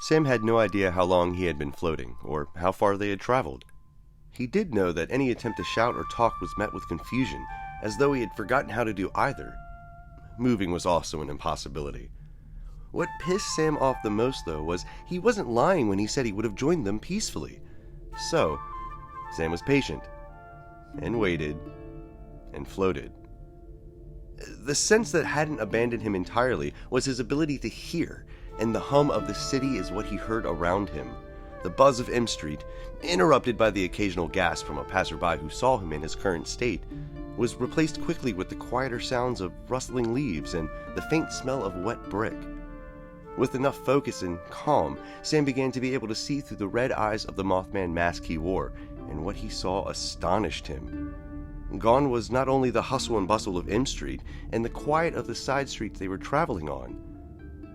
Sam had no idea how long he had been floating, or how far they had traveled. He did know that any attempt to shout or talk was met with confusion, as though he had forgotten how to do either. Moving was also an impossibility. What pissed Sam off the most, though, was he wasn't lying when he said he would have joined them peacefully. So, Sam was patient, and waited, and floated. The sense that hadn't abandoned him entirely was his ability to hear, and the hum of the city is what he heard around him. The buzz of M Street, interrupted by the occasional gasp from a passerby who saw him in his current state, was replaced quickly with the quieter sounds of rustling leaves and the faint smell of wet brick. With enough focus and calm, Sam began to be able to see through the red eyes of the Mothman mask he wore, and what he saw astonished him. Gone was not only the hustle and bustle of M Street and the quiet of the side streets they were traveling on.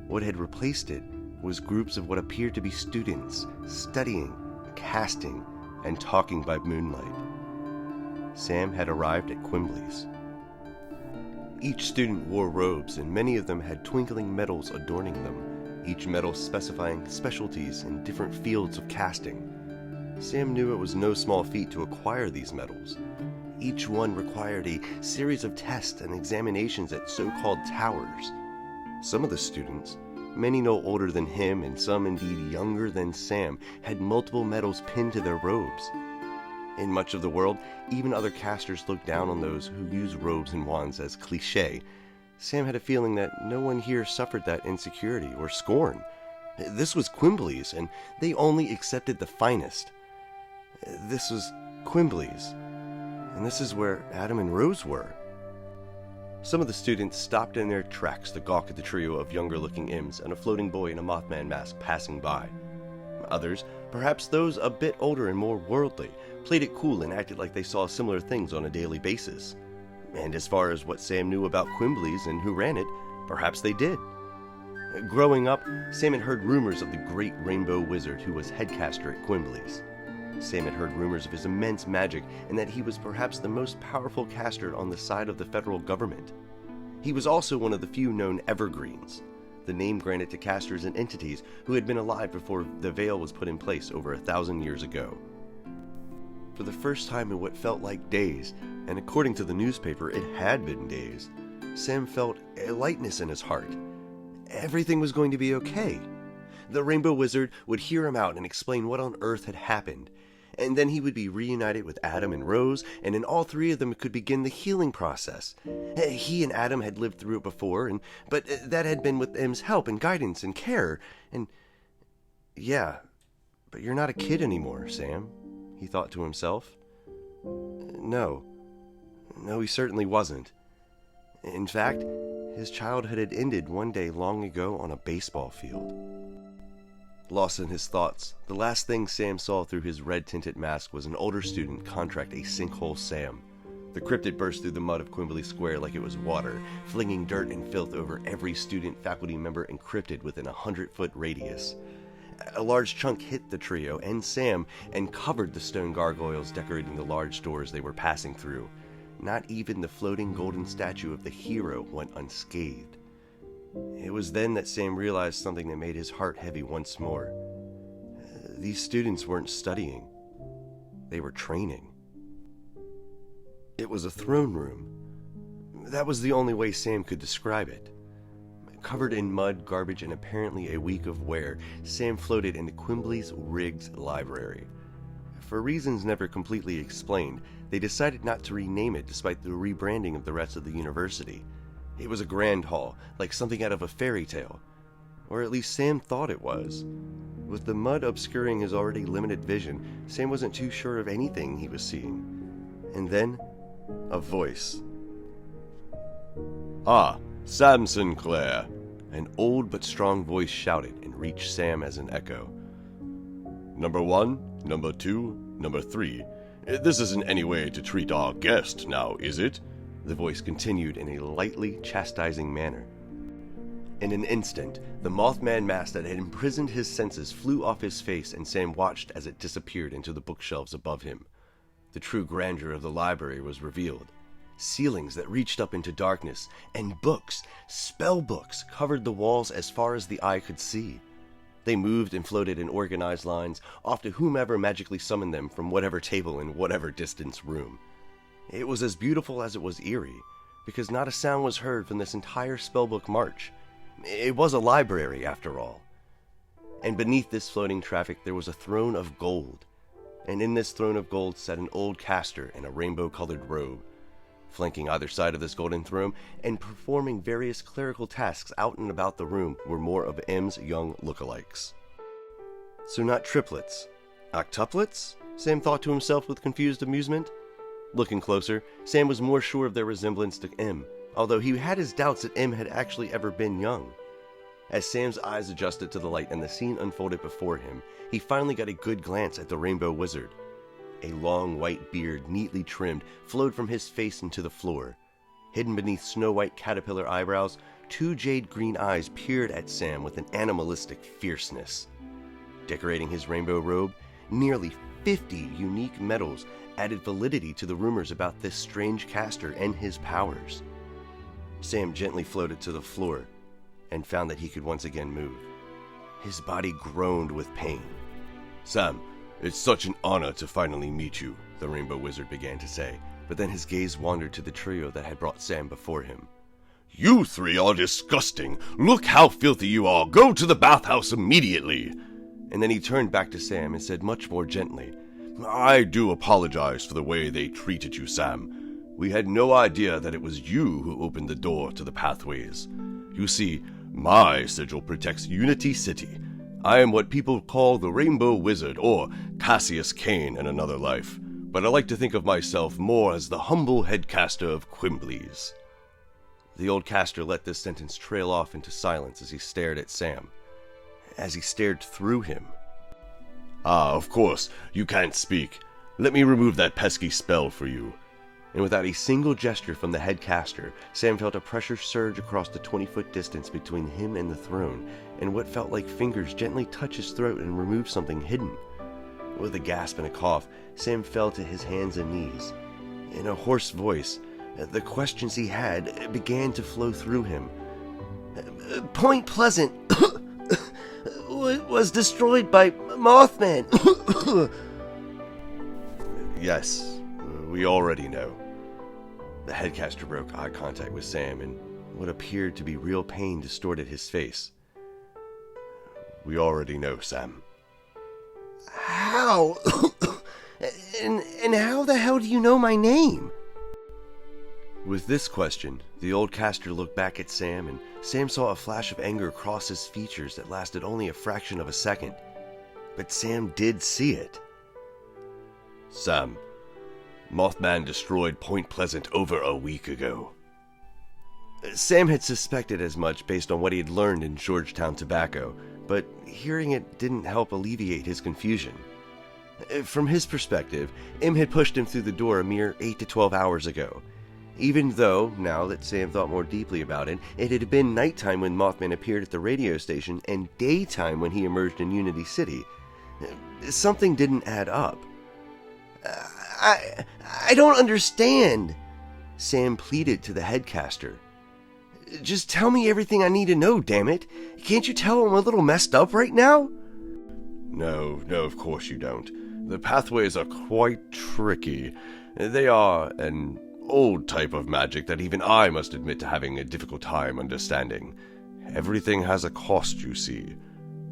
What had replaced it was groups of what appeared to be students, studying, casting, and talking by moonlight. Sam had arrived at Quimbley's. Each student wore robes, and many of them had twinkling medals adorning them, each medal specifying specialties in different fields of casting. Sam knew it was no small feat to acquire these medals. Each one required a series of tests and examinations at so-called towers. Some of the students, many no older than him and some indeed younger than Sam, had multiple medals pinned to their robes. In much of the world, even other casters looked down on those who use robes and wands as cliché. Sam had a feeling that no one here suffered that insecurity or scorn. This was Quimbley's, and they only accepted the finest. This was Quimbley's, and this is where Adam and Rose were. Some of the students stopped in their tracks to gawk at the trio of younger-looking imps and a floating boy in a Mothman mask passing by. Others, perhaps those a bit older and more worldly, played it cool and acted like they saw similar things on a daily basis. And as far as what Sam knew about Quimbley's and who ran it, perhaps they did. Growing up, Sam had heard rumors of the great rainbow wizard who was headcaster at Quimbley's. Sam had heard rumors of his immense magic and that he was perhaps the most powerful caster on the side of the federal government. He was also one of the few known evergreens, the name granted to casters and entities who had been alive before the veil was put in place over 1,000 years ago. For the first time in what felt like days, and according to the newspaper it had been days, Sam felt a lightness in his heart. Everything was going to be okay. The Rainbow Wizard would hear him out and explain what on earth had happened, and then he would be reunited with Adam and Rose, and then all three of them could begin the healing process. He and Adam had lived through it before, but that had been with M's help and guidance and care, and yeah, but you're not a kid anymore, Sam, he thought to himself. No, he certainly wasn't. In fact, his childhood had ended one day long ago on a baseball field. Lost in his thoughts, the last thing Sam saw through his red-tinted mask was an older student contract a sinkhole Sam. The cryptid burst through the mud of Quimbley Square like it was water, flinging dirt and filth over every student, faculty member, and cryptid within a 100-foot radius. A large chunk hit the trio and Sam and covered the stone gargoyles decorating the large doors they were passing through. Not even the floating golden statue of the hero went unscathed. It was then that Sam realized something that made his heart heavy once more. These students weren't studying. They were training. It was a throne room. That was the only way Sam could describe it. Covered in mud, garbage, and apparently a week of wear, Sam floated into Quimbley's Riggs Library. For reasons never completely explained, they decided not to rename it despite the rebranding of the rest of the university. It was a grand hall, like something out of a fairy tale. Or at least Sam thought it was. With the mud obscuring his already limited vision, Sam wasn't too sure of anything he was seeing. And then, a voice. "Ah, Sam Sinclair," an old but strong voice shouted and reached Sam as an echo. "Number 1, number 2, number 3. This isn't any way to treat our guest now, is it?" The voice continued in a lightly chastising manner. In an instant, the Mothman mask that had imprisoned his senses flew off his face, and Sam watched as it disappeared into the bookshelves above him. The true grandeur of the library was revealed. Ceilings that reached up into darkness, and books, spell books, covered the walls as far as the eye could see. They moved and floated in organized lines, off to whomever magically summoned them from whatever table in whatever distant room. It was as beautiful as it was eerie, because not a sound was heard from this entire spellbook march. It was a library, after all. And beneath this floating traffic there was a throne of gold, and in this throne of gold sat an old caster in a rainbow-colored robe. Flanking either side of this golden throne and performing various clerical tasks out and about the room were more of M's young lookalikes. So not triplets, octuplets? Sam thought to himself with confused amusement. Looking closer, Sam was more sure of their resemblance to M, although he had his doubts that M had actually ever been young. As Sam's eyes adjusted to the light and the scene unfolded before him, he finally got a good glance at the Rainbow Wizard. A long white beard, neatly trimmed, flowed from his face into the floor. Hidden beneath snow-white caterpillar eyebrows, 2 jade-green eyes peered at Sam with an animalistic fierceness. Decorating his rainbow robe, nearly 50 unique medals added validity to the rumors about this strange caster and his powers. Sam gently floated to the floor and found that he could once again move. His body groaned with pain. "Sam, it's such an honor to finally meet you," the Rainbow Wizard began to say, but then his gaze wandered to the trio that had brought Sam before him. "You 3 are disgusting! Look how filthy you are! Go to the bathhouse immediately!" And then he turned back to Sam and said much more gently, "I do apologize for the way they treated you, Sam. We had no idea that it was you who opened the door to the pathways. You see, my sigil protects Unity City. I am what people call the Rainbow Wizard, or Cassius Cain in another life, but I like to think of myself more as the humble headcaster of Quimbleys." The old caster let this sentence trail off into silence as he stared at Sam. As he stared through him. "Ah, of course, you can't speak. Let me remove that pesky spell for you." And without a single gesture from the head caster, Sam felt a pressure surge across the 20-foot distance between him and the throne, and what felt like fingers gently touch his throat and remove something hidden. With a gasp and a cough, Sam fell to his hands and knees. In a hoarse voice, the questions he had began to flow through him. "Point Pleasant was destroyed by Mothman." "Yes, we already know." The headcaster broke eye contact with Sam, and what appeared to be real pain distorted his face. "We already know, Sam." "How? and how the hell do you know my name?" With this question, the old caster looked back at Sam, and Sam saw a flash of anger cross his features that lasted only a fraction of a second. But Sam did see it. "Sam, Mothman destroyed Point Pleasant over a week ago." Sam had suspected as much based on what he had learned in Georgetown Tobacco, but hearing it didn't help alleviate his confusion. From his perspective, M had pushed him through the door a mere 8 to 12 hours ago. Even though, now that Sam thought more deeply about it, it had been nighttime when Mothman appeared at the radio station and daytime when he emerged in Unity City, something didn't add up. I don't understand," Sam pleaded to the headcaster. "Just tell me everything I need to know, damn it. Can't you tell I'm a little messed up right now?" No, of course you don't. The pathways are quite tricky. They are an old type of magic that even I must admit to having a difficult time understanding. Everything has a cost, you see.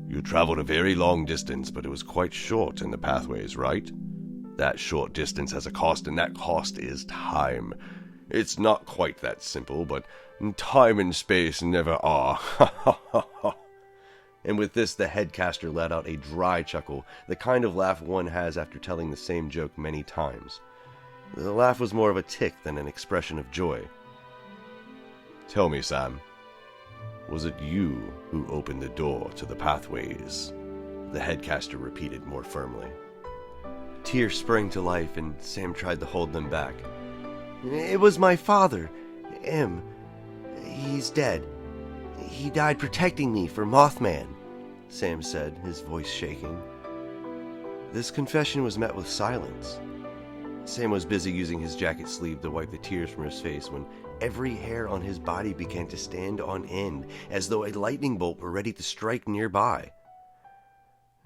You traveled a very long distance, but it was quite short in the pathways, right? That short distance has a cost, and that cost is time. It's not quite that simple, but time and space never are. And with this, the headcaster let out a dry chuckle, the kind of laugh one has after telling the same joke many times. The laugh was more of a tick than an expression of joy. "Tell me, Sam, was it you who opened the door to the pathways?" the headcaster repeated more firmly. Tears sprang to life, and Sam tried to hold them back. "It was my father, M. He's dead. He died protecting me from Mothman," Sam said, his voice shaking. This confession was met with silence. Sam was busy using his jacket sleeve to wipe the tears from his face when every hair on his body began to stand on end, as though a lightning bolt were ready to strike nearby.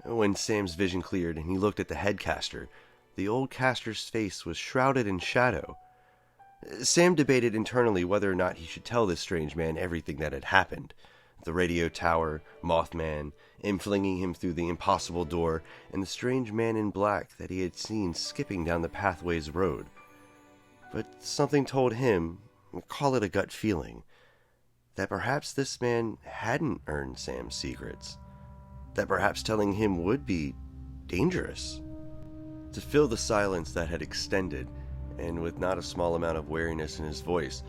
When Sam's vision cleared and he looked at the headcaster, the old caster's face was shrouded in shadow. Sam debated internally whether or not he should tell this strange man everything that had happened. The radio tower, Mothman, him flinging him through the impossible door, and the strange man in black that he had seen skipping down the pathway's road. But something told him, call it a gut feeling, that perhaps this man hadn't earned Sam's secrets. That perhaps telling him would be dangerous. To fill the silence that had extended, and with not a small amount of wariness in his voice,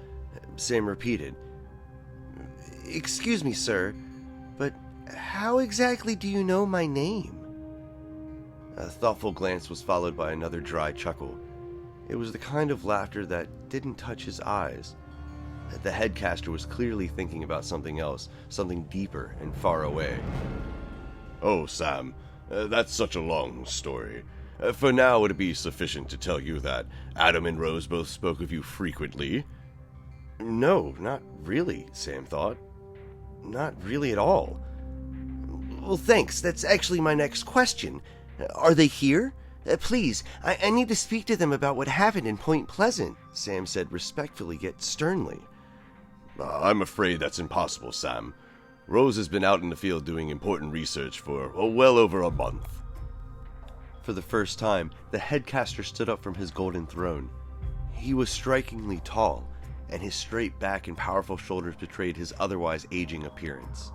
Sam repeated, "Excuse me, sir, but how exactly do you know my name?" A thoughtful glance was followed by another dry chuckle. It was the kind of laughter that didn't touch his eyes. The headcaster was clearly thinking about something else, something deeper and far away. Oh, Sam, that's such a long story. For now, would it be sufficient to tell you that Adam and Rose both spoke of you frequently? No, not really, Sam thought. Not really at all. Well, thanks. That's actually my next question. Are they here? Please, I need to speak to them about what happened in Point Pleasant, Sam said respectfully yet sternly. I'm afraid that's impossible, Sam. Rose has been out in the field doing important research for well over a month. For the first time, the headcaster stood up from his golden throne. He was strikingly tall, and his straight back and powerful shoulders betrayed his otherwise aging appearance.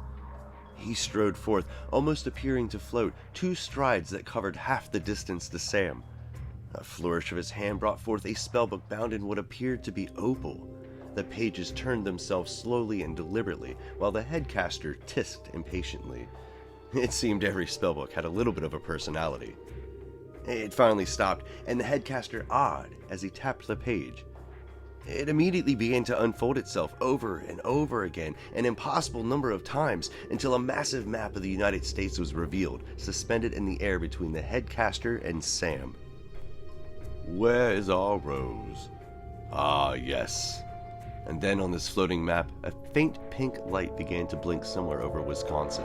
He strode forth, almost appearing to float, 2 strides that covered half the distance to Sam. A flourish of his hand brought forth a spellbook bound in what appeared to be opal. The pages turned themselves slowly and deliberately, while the headcaster tisked impatiently. It seemed every spellbook had a little bit of a personality. It finally stopped, and the headcaster awed as he tapped the page. It immediately began to unfold itself over and over again, an impossible number of times, until a massive map of the United States was revealed, suspended in the air between the headcaster and Sam. Where is our Rose? Ah, yes. And then on this floating map, a faint pink light began to blink somewhere over Wisconsin.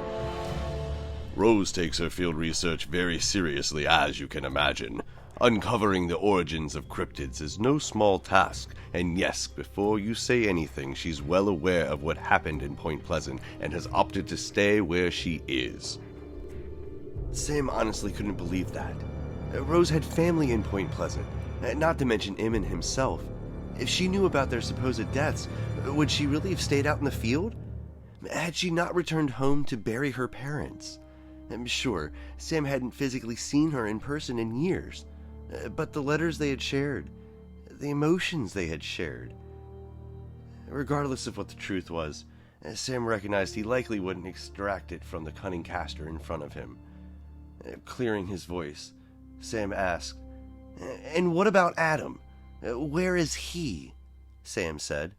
Rose takes her field research very seriously, as you can imagine. Uncovering the origins of cryptids is no small task, and yes, before you say anything, she's well aware of what happened in Point Pleasant and has opted to stay where she is. Sam honestly couldn't believe that. Rose had family in Point Pleasant, not to mention Eamon himself. If she knew about their supposed deaths, would she really have stayed out in the field? Had she not returned home to bury her parents? Sure, Sam hadn't physically seen her in person in years, but the letters they had shared, the emotions they had shared. Regardless of what the truth was, Sam recognized he likely wouldn't extract it from the cunning caster in front of him. Clearing his voice, Sam asked, "And what about Adam? Where is he?" Sam said.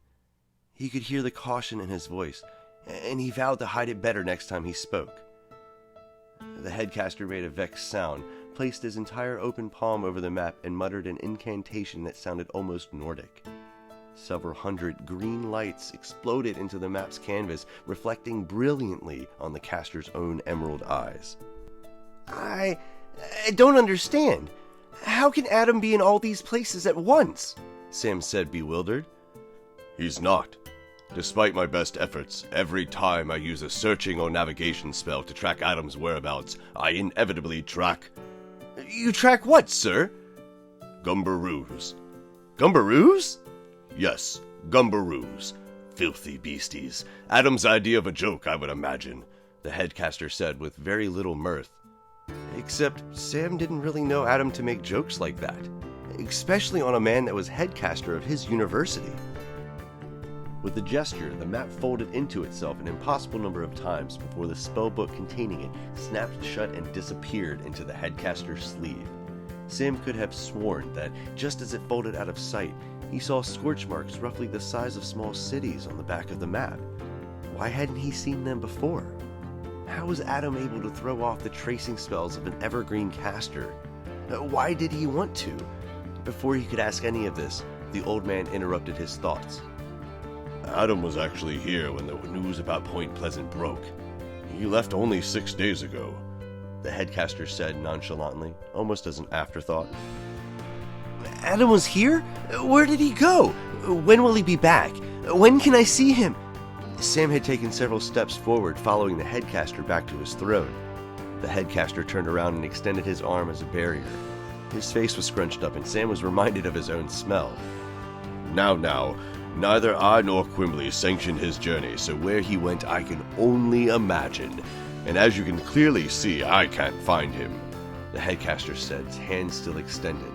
He could hear the caution in his voice, and he vowed to hide it better next time he spoke. The headcaster made a vexed sound, placed his entire open palm over the map, and muttered an incantation that sounded almost Nordic. Several hundred green lights exploded into the map's canvas, reflecting brilliantly on the caster's own emerald eyes. I don't understand. How can Adam be in all these places at once?" Sam said, bewildered. He's not. Despite my best efforts, every time I use a searching or navigation spell to track Adam's whereabouts, I inevitably track... You track what, sir? Gumbaroos. Gumbaroos? Yes, Gumbaroos. Filthy beasties. Adam's idea of a joke, I would imagine, the headcaster said with very little mirth. Except Sam didn't really know Adam to make jokes like that, especially on a man that was headcaster of his university. With a gesture, the map folded into itself an impossible number of times before the spellbook containing it snapped shut and disappeared into the headcaster's sleeve. Sam could have sworn that, just as it folded out of sight, he saw scorch marks roughly the size of small cities on the back of the map. Why hadn't he seen them before? How was Adam able to throw off the tracing spells of an evergreen caster? Why did he want to? Before he could ask any of this, the old man interrupted his thoughts. Adam was actually here when the news about Point Pleasant broke. He left only 6 days ago. the headcaster said nonchalantly, almost as an afterthought. Adam was here? Where did he go? When will he be back? When can I see him? Sam had taken several steps forward, following the headcaster back to his throne. The headcaster turned around and extended his arm as a barrier. His face was scrunched up, and Sam was reminded of his own smell. Now, neither I nor Quimbley sanctioned his journey, so where he went I can only imagine. And as you can clearly see, I can't find him, the headcaster said, his hand still extended.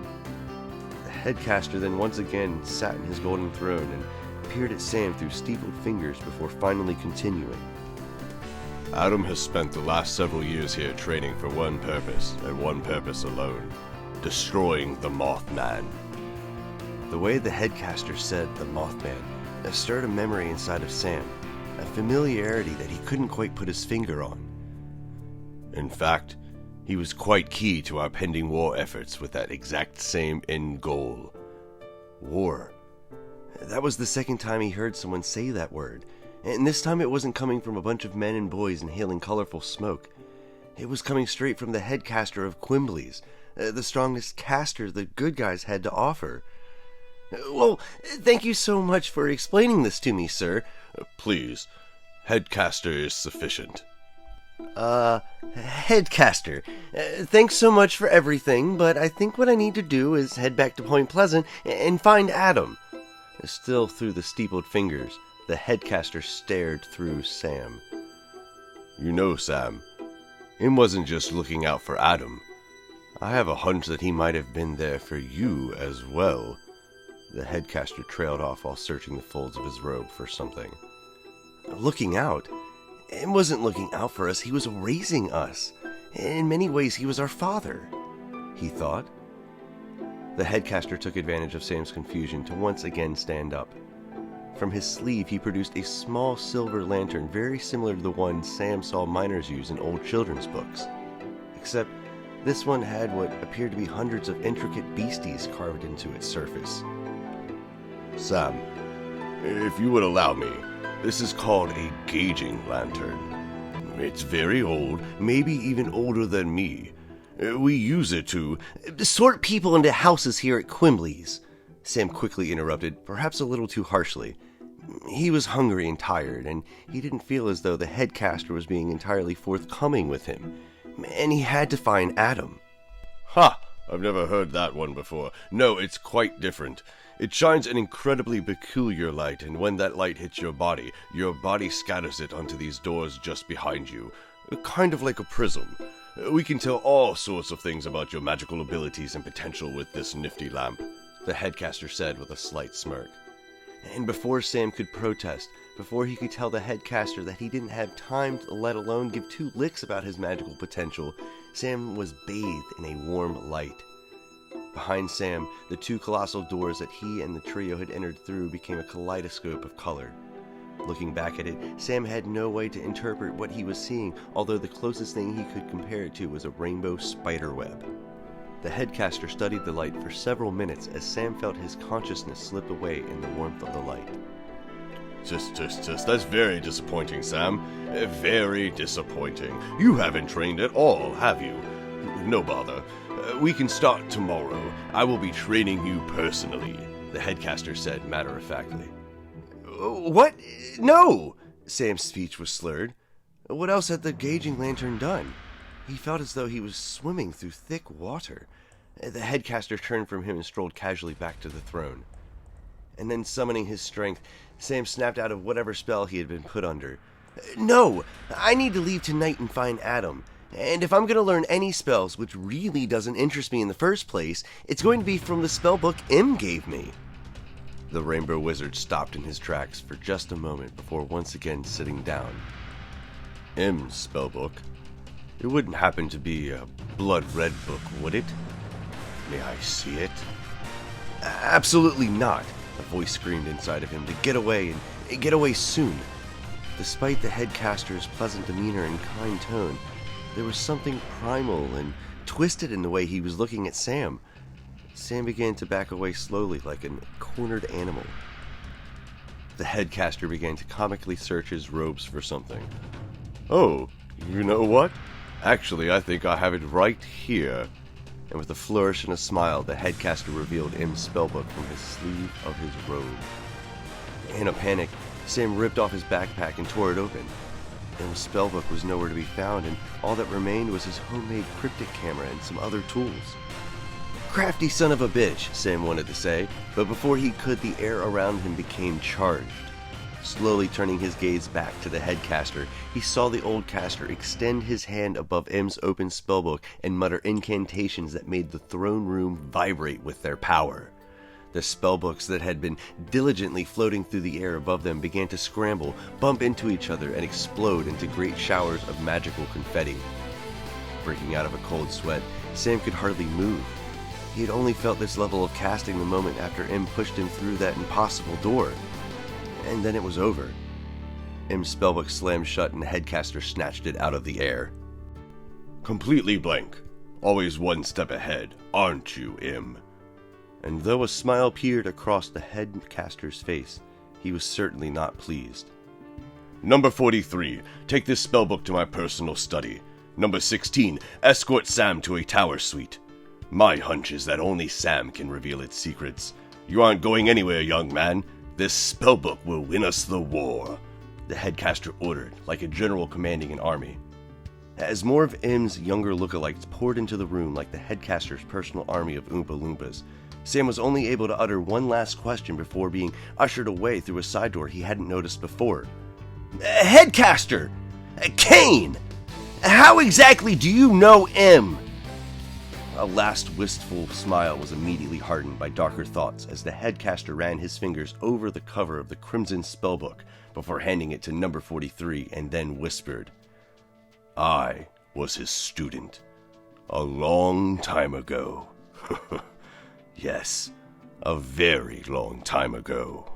The headcaster then once again sat in his golden throne and peered at Sam through steepled fingers before finally continuing. Adam has spent the last several years here training for one purpose, and one purpose alone: destroying the Mothman. The way the headcaster said the Mothman stirred a memory inside of Sam, a familiarity that he couldn't quite put his finger on. In fact, he was quite key to our pending war efforts with that exact same end goal. War. That was the second time he heard someone say that word, and this time it wasn't coming from a bunch of men and boys inhaling colorful smoke. It was coming straight from the headcaster of Quimbley's, the strongest caster the good guys had to offer. Well, thank you so much for explaining this to me, sir. Please, headcaster is sufficient. Headcaster, thanks so much for everything, but I think what I need to do is head back to Point Pleasant and find Adam. Still through the steepled fingers, the headcaster stared through Sam. You know, Sam, him wasn't just looking out for Adam. I have a hunch that he might have been there for you as well. The headcaster trailed off while searching the folds of his robe for something. Looking out? It wasn't looking out for us, he was raising us. In many ways, he was our father, he thought. The headcaster took advantage of Sam's confusion to once again stand up. From his sleeve, he produced a small silver lantern very similar to the one Sam saw miners use in old children's books. Except this one had what appeared to be hundreds of intricate beasties carved into its surface. Sam, if you would allow me, this is called a gauging lantern. It's very old, maybe even older than me. We use it to sort people into houses here at Quimbley's, Sam quickly interrupted, perhaps a little too harshly. He was hungry and tired, and he didn't feel as though the headcaster was being entirely forthcoming with him, and he had to find Adam. Ha! I've never heard that one before. No, it's quite different. It shines an incredibly peculiar light, and when that light hits your body scatters it onto these doors just behind you, kind of like a prism. We can tell all sorts of things about your magical abilities and potential with this nifty lamp, the headcaster said with a slight smirk. And before Sam could protest, before he could tell the headcaster that he didn't have time to let alone give two licks about his magical potential, Sam was bathed in a warm light. Behind Sam, the two colossal doors that he and the trio had entered through became a kaleidoscope of color. Looking back at it, Sam had no way to interpret what he was seeing, although the closest thing he could compare it to was a rainbow spiderweb. The headcaster studied the light for several minutes as Sam felt his consciousness slip away in the warmth of the light. Just, that's very disappointing, Sam. Very disappointing. You haven't trained at all, have you? No bother. We can start tomorrow. I will be training you personally, the headcaster said matter-of-factly. What? No! Sam's speech was slurred. What else had the gauging lantern done? He felt as though he was swimming through thick water. The headcaster turned from him and strolled casually back to the throne. And then, summoning his strength, Sam snapped out of whatever spell he had been put under. No! I need to leave tonight and find Adam. And if I'm going to learn any spells, which really doesn't interest me in the first place, it's going to be from the spellbook M gave me. The Rainbow Wizard stopped in his tracks for just a moment before once again sitting down. M's spellbook? It wouldn't happen to be a blood-red book, would it? May I see it? Absolutely not, a voice screamed inside of him to get away, and get away soon. Despite the headcaster's pleasant demeanor and kind tone, there was something primal and twisted in the way he was looking at Sam. Sam began to back away slowly like a cornered animal. The headcaster began to comically search his robes for something. Oh, you know what? Actually, I think I have it right here. And with a flourish and a smile, the headcaster revealed M's spellbook from his sleeve of his robe. In a panic, Sam ripped off his backpack and tore it open. M's spellbook was nowhere to be found, and all that remained was his homemade cryptic camera and some other tools. Crafty son of a bitch, Sam wanted to say, but before he could, the air around him became charged. Slowly turning his gaze back to the headcaster, he saw the old caster extend his hand above M's open spellbook and mutter incantations that made the throne room vibrate with their power. The spellbooks that had been diligently floating through the air above them began to scramble, bump into each other, and explode into great showers of magical confetti. Breaking out of a cold sweat, Sam could hardly move. He had only felt this level of casting the moment after M pushed him through that impossible door. And then it was over. M's spellbook slammed shut and the headcaster snatched it out of the air. Completely blank. Always one step ahead, aren't you, M? And though a smile peered across the headcaster's face, he was certainly not pleased. Number 43, take this spellbook to my personal study. Number 16, escort Sam to a tower suite. My hunch is that only Sam can reveal its secrets. You aren't going anywhere, young man. This spellbook will win us the war, the headcaster ordered, like a general commanding an army. As more of M's younger lookalikes poured into the room like the headcaster's personal army of Oompa Loompas, Sam was only able to utter one last question before being ushered away through a side door he hadn't noticed before. Headcaster! Kane! How exactly do you know M? A last wistful smile was immediately hardened by darker thoughts as the headcaster ran his fingers over the cover of the crimson spellbook before handing it to number 43 and then whispered, I was his student. A long time ago. Yes, a very long time ago.